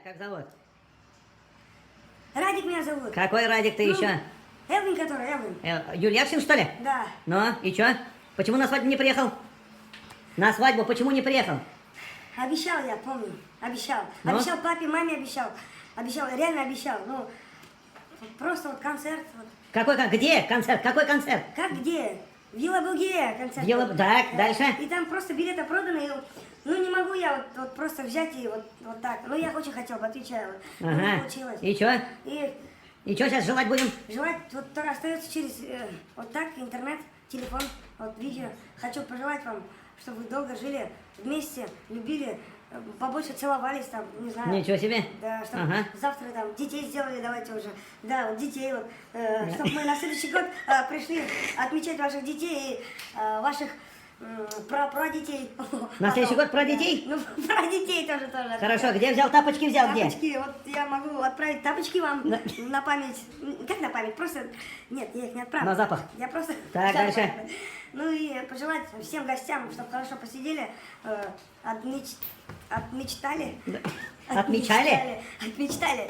Как зовут? Радик меня зовут. Какой Радик ты еще? Элвин, который, Элвин. Юльяксин, что ли? Да. Ну, и чё? Почему на свадьбу не приехал? На свадьбу почему не приехал? Обещал я, помню. Обещал. Ну? Обещал папе, маме обещал. Обещал, реально обещал. Ну, просто вот концерт. Вот. Где концерт? Какой концерт? Как где? В Елабуге концерт. Так, дальше. И там просто билеты проданы. И, ну, не могу я вот просто взять и вот так. Ну, я очень хотел бы, отвечаю. Вот. Ну, не получилось. И чё? И чё сейчас желать будем? желать вот только остается через вот так, интернет, телефон, вот видео. Хочу пожелать вам, чтобы вы долго жили вместе, любили, побольше целовались там, не знаю. Ничего себе. Да, чтобы завтра там детей сделали, давайте уже. Да, вот детей вот, чтобы мы на следующий год пришли отмечать ваших детей и ваших прадетей. На следующий год про детей? Ну, про детей тоже. Хорошо, где взял тапочки, взял где? Тапочки, вот я могу отправить тапочки вам на память. Как на память? Просто, нет, я их не отправлю. На запах. Я просто... Так, дальше. Ну и пожелать всем гостям, чтобы хорошо посидели, отмечтали. Отмечали? Отмечтали.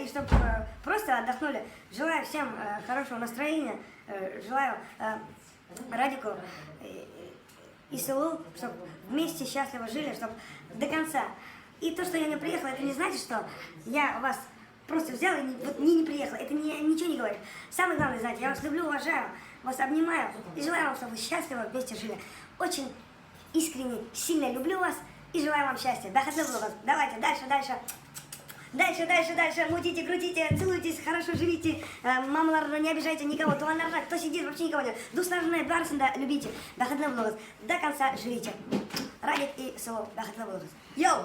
И чтобы просто отдохнули. Желаю всем хорошего настроения. Желаю Радику и Сылу, чтобы вместе счастливо жили, чтобы до конца. И то, что я не приехала, это не значит, что я вас просто взяла и не приехала. Это ничего не говорит. Самое главное, знаете, я вас люблю, уважаю, вас обнимаю и желаю вам, чтобы вы счастливо вместе жили. Очень искренне, сильно люблю вас и желаю вам счастья. Давайте, дальше. Дальше, мутите, крутите, целуйтесь, хорошо живите. Мамалар, не обижайте никого. Туанарна, кто сидит, вообще никого нет. Дуснарная барсында любите. До конца живите. Радик и Сылу. Йоу!